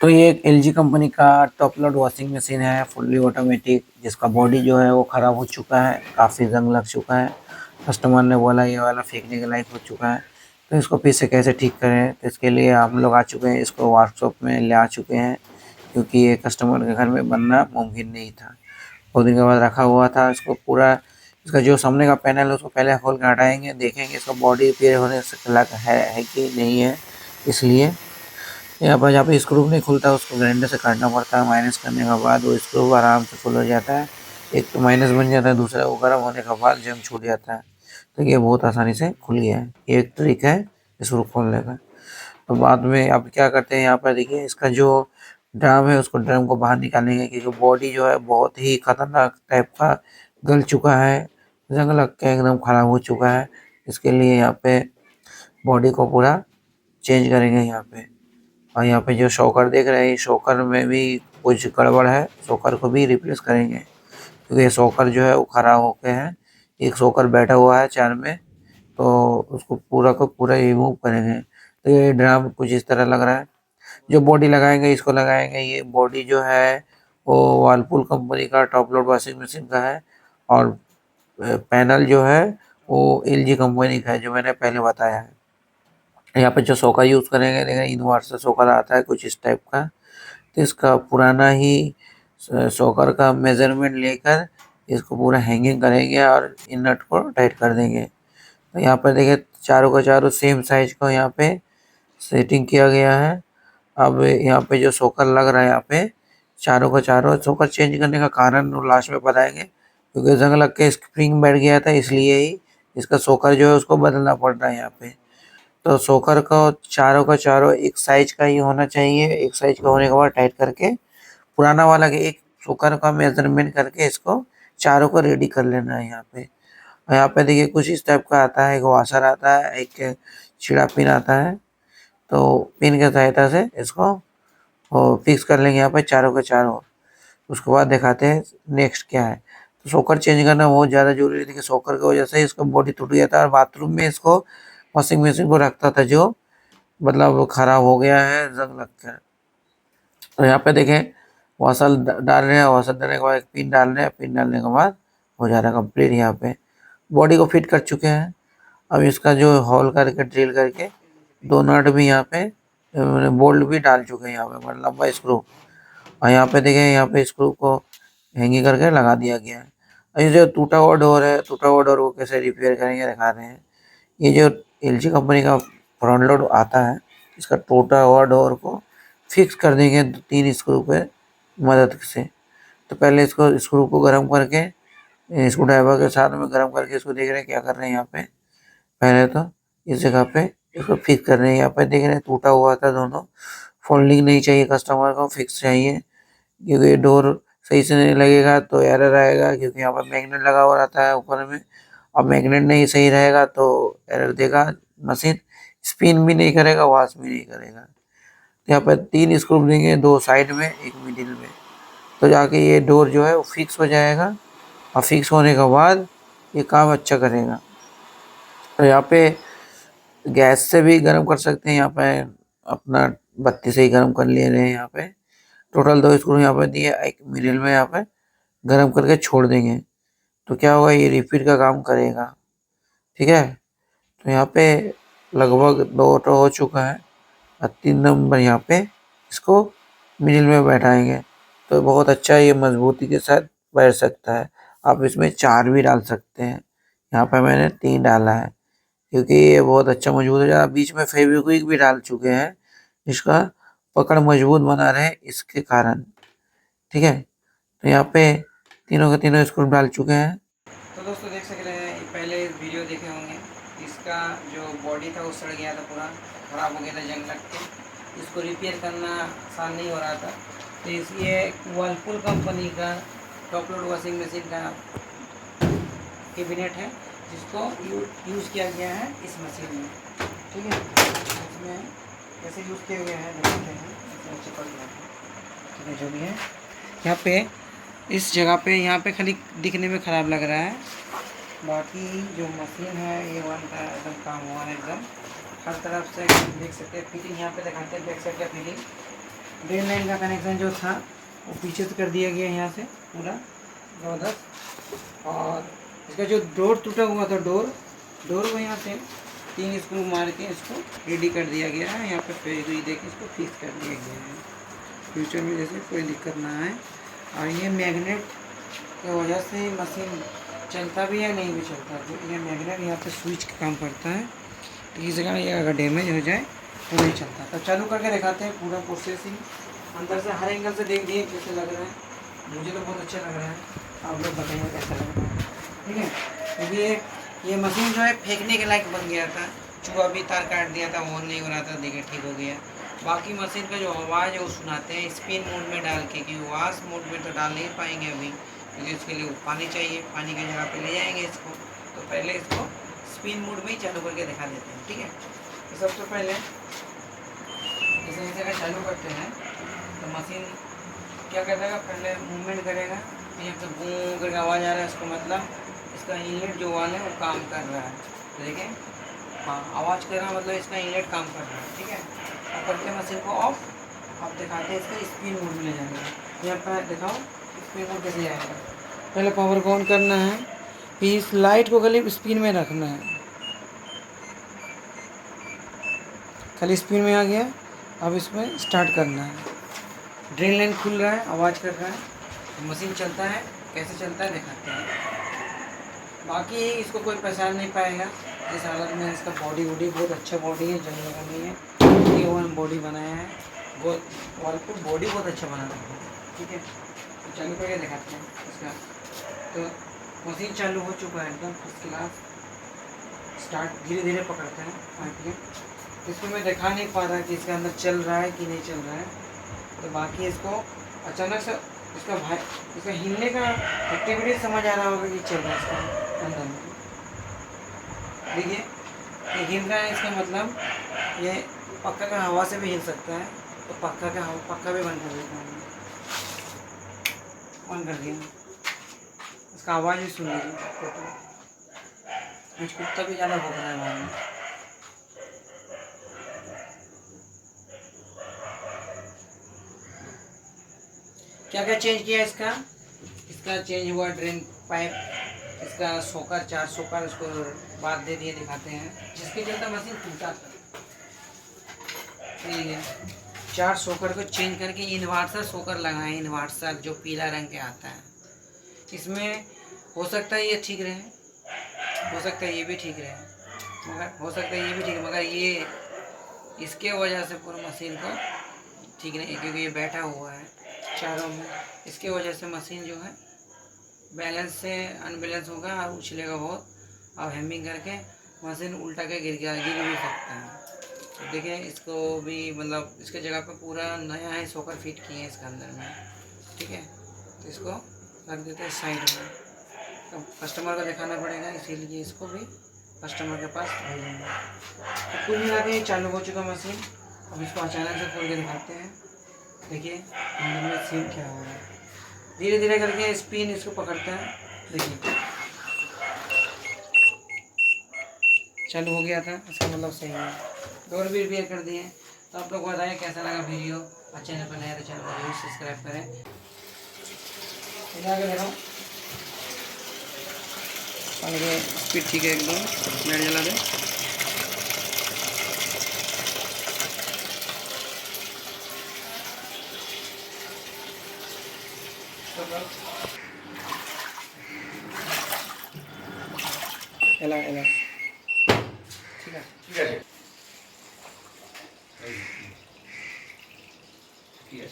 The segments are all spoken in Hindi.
तो ये एक एलजी कंपनी का टॉप लोड वॉशिंग मशीन है, फुल्ली ऑटोमेटिक, जिसका बॉडी जो है वो ख़राब हो चुका है, काफ़ी जंग लग चुका है। कस्टमर ने बोला ये वाला फेंकने के लायक हो चुका है, तो इसको फिर से कैसे ठीक करें, तो इसके लिए हम लोग आ चुके हैं, इसको वर्कशॉप में ले आ चुके हैं, क्योंकि ये कस्टमर के घर में बनना मुमकिन नहीं था। बहुत दिन के बाद रखा हुआ था, इसको पूरा इसका जो सामने का पैनल है उसको पहले खोल के हटाएंगे, देखेंगे इसका बॉडी रिपेयर होने से लग है कि नहीं है। इसलिए यहाँ पर जहाँ पे स्क्रू नहीं खुलता है उसको ग्राइंडर से काटना पड़ता है। माइनस करने के बाद वो स्क्रू आराम से खुल हो जाता है। एक तो माइनस बन जाता है, दूसरा वो गर्म होने के बाद जंग छूट जाता है। तो ये बहुत आसानी से खुल गया है। ये एक ट्रिक है स्क्रू खोलने का। तो बाद में अब क्या करते हैं, यहाँ पर देखिए इसका जो ड्रम है उसको ड्रम को बाहर निकालेंगे, क्योंकि बॉडी जो है बहुत ही खतरनाक टाइप का गल चुका है, जंग लग के एकदम खराब हो चुका है। इसके लिए यहाँ पे बॉडी को पूरा चेंज करेंगे यहाँ पे। और यहाँ पे जो शॉकर देख रहे हैं, शॉकर में भी कुछ गड़बड़ है, शॉकर को भी रिप्लेस करेंगे, क्योंकि ये शॉकर जो है वो खराब हो गए हैं। एक शॉकर बैठा हुआ है चार में, तो उसको पूरा को पूरा रिमूव करेंगे। तो ये ड्रम कुछ इस तरह लग रहा है। जो बॉडी लगाएंगे इसको लगाएंगे, ये बॉडी जो है वो वर्लपूल कंपनी का टॉप लोड वॉशिंग मशीन का है, और पैनल जो है वो एलजी कंपनी का है, जो मैंने पहले बताया है। यहाँ पे जो सोका यूज़ करेंगे, देखिए यूनिवर्सल सोकर आता है कुछ इस टाइप का। तो इसका पुराना ही सोकर का मेज़रमेंट लेकर इसको पूरा हैंगिंग करेंगे और इन नट को टाइट कर देंगे। तो यहाँ पर देखिए चारों का चारों सेम साइज का यहाँ पे सेटिंग किया गया है। अब यहाँ पे जो सोकर लग रहा है, यहाँ पे चारों का चारों सोकर चेंज करने का कारण वो लास्ट में बताएंगे, क्योंकि जंग लग के स्प्रिंग बैठ गया था, इसलिए ही इसका सोकर जो है उसको बदलना पड़ रहा है यहाँ पे। तो सोकर का चारों एक साइज का ही होना चाहिए। एक साइज का होने के बाद टाइट करके पुराना वाला के एक सोकर का मेजरमेंट करके इसको चारों को रेडी कर लेना है यहाँ पे। और यहाँ पे देखिए कुछ इस टाइप का आता है, एक वॉशर आता है, एक छिड़ा पिन आता है। तो पिन की सहायता से इसको फिक्स कर लेंगे यहाँ पे चारों के चारों। उसके बाद दिखाते हैं नेक्स्ट क्या है। तो सोकर चेंज करना बहुत ज़्यादा जरूरी है, देखिए सोकर की वजह से इसका बॉडी टूट गया था, और बाथरूम में इसको वॉशिंग मशीन को रखता था, जो मतलब खराब हो गया है जंग लग कर। तो यहाँ पे देखें वॉशर डाल रहे हैं, वॉशर डालने के बाद एक पिन डाल रहे हैं, पिन डालने के बाद हो जा रहा है कंप्लीट। यहाँ पे बॉडी को फिट कर चुके हैं। अब इसका जो होल करके ड्रिल करके दो नट भी यहाँ पे बोल्ट भी डाल चुके हैं यहाँ पे, मतलब लंबा स्क्रू। और यहाँ पे देखें, यहाँ पे स्क्रू को हैंगिंग करके लगा दिया गया है। और ये जो टूटा हुआ डोर है, टूटा हुआ डोर को कैसे रिपेयर करेंगे दिखा रहे हैं। ये जो एलजी कंपनी का फ्रंट लोड आता है, इसका टूटा हुआ डोर को फिक्स कर देंगे 3 स्क्रू पे मदद से। तो पहले इसको स्क्रू को गर्म करके स्क्रू ड्राइवर के साथ में गर्म करके इसको देख रहे हैं क्या कर रहे हैं यहाँ पे। पहले तो इस जगह पे इसको फिक्स कर रहे हैं। यहाँ पे देख रहे हैं टूटा हुआ था दोनों, फोल्डिंग नहीं चाहिए कस्टमर को, फिक्स चाहिए, क्योंकि डोर सही से नहीं लगेगा तो एरर आएगा, क्योंकि यहाँ पर मैग्नेट लगा हुआ रहता है ऊपर में। अब मैग्नेट नहीं सही रहेगा तो एरर देगा मशीन, स्पिन भी नहीं करेगा, वॉश भी नहीं करेगा। तो यहाँ पर 3 स्क्रू देंगे, 2 साइड में, एक मिडिल में, तो जाके ये डोर जो है वो फिक्स हो जाएगा। और फिक्स होने के बाद ये काम अच्छा करेगा। तो यहाँ पे गैस से भी गर्म कर सकते हैं, यहाँ पे अपना बत्ती से ही गर्म कर ले रहे हैं। यहाँ पे टोटल 2 स्क्रू यहाँ पे दिए, एक मिडिल में यहाँ पे गर्म करके छोड़ देंगे, तो क्या होगा, ये रिपीट का काम करेगा। ठीक है, तो यहाँ पे लगभग 2 तो हो चुका है, और 3 नंबर यहाँ पे इसको मिडिल में बैठाएंगे, तो बहुत अच्छा ये मजबूती के साथ बैठ सकता है। आप इसमें 4 भी डाल सकते हैं, यहाँ पे मैंने 3 डाला है, क्योंकि ये बहुत अच्छा मजबूत हो जाएगा। बीच में फेविक्विक भी डाल चुके हैं, इसका पकड़ मजबूत बना रहे इसके कारण। ठीक है, तो यहाँ पे तीनों के तीनों स्क्रू डाल चुके हैं। तो दोस्तों देख सक रहे हैं, पहले वीडियो देखे होंगे, इसका जो बॉडी था वो सड़ गया था, पूरा ख़राब हो गया था जंग लग के। इसको रिपेयर करना आसान नहीं हो रहा था, तो इसलिए वर्लपूल कंपनी का टॉप लोड वॉशिंग मशीन का कैबिनेट है, जिसको यूज़ किया गया है इस मशीन में। ठीक है, इसमें कैसे यूज़ किया गया है देखते हैं, इसमें चिपक गया है। ठीक है, जो भी है यहाँ पे इस जगह पे, यहाँ पे खाली दिखने में ख़राब लग रहा है, बाकी जो मशीन है ये वन का एकदम काम हुआ है, एकदम हर तरफ से देख सकते हैं। फिटिंग यहाँ पे दिखाते हैं, बैक साइड का फिटिंग ड्रेन लाइन का कनेक्शन जो था वो पीछे से कर दिया गया यहाँ से पूरा ज़बरदस्त। और इसका जो डोर टूटा हुआ था, डोर को यहाँ से 3 स्क्रू मार के इसको रेडी कर दिया गया है। यहाँ पे फेविक्विक दे के इसको फिक्स कर दिया गया है, फ्यूचर में जैसे कोई दिक्कत ना आए। और ये मैग्नेट की वजह से मशीन चलता भी है, नहीं भी चलता। तो ये मैग्नेट यहाँ पे स्विच का काम करता है, तो इस जगह ये अगर डैमेज हो जाए तो नहीं चलता। तो चालू करके दिखाते हैं पूरा प्रोसेसिंग अंदर से, हर एंगल से देख दिए कैसे लग रहा है। मुझे तो बहुत अच्छा लग रहा है, आप लोग बताइए कैसा लग रहा है। ठीक है, क्योंकि ये मशीन जो है फेंकने के लायक बन गया था। चूहा भी तार काट दिया था, ऑन नहीं हो रहा था, देखिए ठीक हो गया। बाकी मशीन का जो आवाज़ है वो सुनाते हैं स्पिन मोड में डाल के, क्योंकि वाश मोड में तो डाल नहीं पाएंगे अभी, क्योंकि इसके लिए पानी चाहिए, पानी की जगह पे ले जाएंगे इसको। तो पहले इसको स्पिन मोड में ही चालू करके दिखा देते हैं। ठीक है, तो सबसे पहले इसे अगर चालू करते हैं तो मशीन क्या करेगा, पहले मूवमेंट करेगा, यहाँ पे बूम करके आवाज़ आ रहा है, इसका मतलब इसका इनलेट जो वाल है वो काम कर रहा है। तो देखें, हाँ आवाज़ कर रहा है, मतलब इसका इनलेट काम कर रहा है। ठीक है, अब करते हैं मशीन को ऑफ। अब दिखाते हैं इसका स्पिन मोड में ले जाएंगे। यहाँ पर दिखाओ स्पिन मोड कैसे आएगा। पहले पावर को ऑन करना है, फिर इस लाइट को खाली स्पिन में रखना है, खाली स्पिन में आ गया। अब इसमें स्टार्ट करना है, ड्रेन लाइन खुल रहा है, आवाज़ कर रहा है, मशीन चलता है। कैसे चलता है दिखाते हैं। बाकी इसको कोई पहचान नहीं पाएगा इस हालत में। इसका बॉडी बहुत अच्छा बॉडी है, जंग लगा नहीं है, ये वन बॉडी बनाया है, बहुत वर्लपुल बॉडी बहुत अच्छा बना रहा है। ठीक है, तो चालू करके दिखाते हैं इसका। तो मशीन चालू हो चुका है एकदम फर्स्ट क्लास। स्टार्ट धीरे धीरे पकड़ते हैं। ठीक है, इसको मैं दिखा नहीं पा रहा कि इसके अंदर चल रहा है कि नहीं चल रहा है। तो बाकी इसको अचानक से इसका हिलने का एक्टिविटी समझ आ रहा होगा कि चल रहा है इसका अंदर में। देखिए ये हिल रहा है, इसका मतलब ये पक्का का हवा से भी हिल सकता है। तो पक्का भी बंद कर देता हूँ, बंद कर दिया। इसका आवाज़ भी सुन लीजिए। आज कुत्ता भी ज़्यादा भौंक रहा है बाहर में। क्या क्या चेंज किया इसका चेंज हुआ ड्रेन पाइप, इसका सोकर 4 सोकर इसको बात दे दिए, दिखाते हैं, जिसके चलते मशीन टूटा था। ठीक है, 4 सोकर को चेंज करके इन्वर्टर सोकर लगाए, इन्वर्टर जो पीला रंग के आता है। इसमें हो सकता है ये ठीक रहे, हो सकता है ये भी ठीक रहे, मगर हो सकता है ये भी ठीक है, मगर ये इसके वजह से पूरा मशीन को ठीक नहीं, क्योंकि ये बैठा हुआ है चारों में, इसके वजह से मशीन जो है बैलेंस से अनबैलेंस होगा और उछलेगा बहुत, और हैमिंग करके मशीन उल्टा के गिर भी सकता है। तो देखिए इसको भी, मतलब इसके जगह पे पूरा नया है सोकर फिट किए हैं इसके अंदर में। ठीक है, तो इसको रख देते हैं साइड में। तो कस्टमर को दिखाना पड़ेगा, इसीलिए इसको भी कस्टमर के पास भेजेंगे। तो कुल मिला के चालू हो चुका मशीन। अब इसको अचानक से खोल के दिखाते हैं। देखिए अंदर में सीन क्या हो रहा है, धीरे धीरे करके स्पिन इसको पकड़ता है। देखिए चालू हो गया था, इसका मतलब सही है। डोर भी रिपेयर कर दिए। तो आप लोग बताएं कैसा लगा वीडियो, और चैनल पर नया तो चैनल को जरूर सब्सक्राइब करें। आगे देखो, आगे स्पीड ठीक है एकदम, लाइट जला दे। एला एला ठीक है, ठीक है, ठीक है।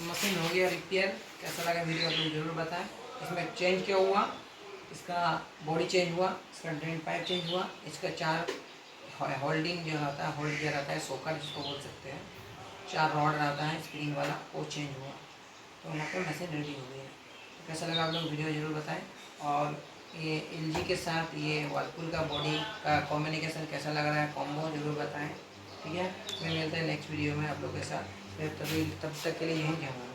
मशीन हो गया रिपेयर। कैसा लगा वीडियो आप लोग जरूर बताएं। इसमें चेंज क्या हुआ, इसका बॉडी चेंज हुआ, इसका ड्रेन पाइप चेंज हुआ, इसका 4 होल्डिंग जो रहता है, होल्ड किया रहता है, सोकर जिसको बोल सकते हैं, 4 रॉड रहता है स्प्रिंग वाला, वो चेंज हुआ। तो मतलब मशीन रेडी हो गई है। तो कैसा लगा आप लोग वीडियो जरूर बताएं। और ये LG के साथ ये वर्लपुल का बॉडी का कॉम्बिनेशन कैसा लग रहा है, कॉम्बो जरूर बताएं। ठीक है, मैं मिलते हैं नेक्स्ट वीडियो में आप लोग के साथ। फिर तब तक के लिए यहीं जाऊँगा।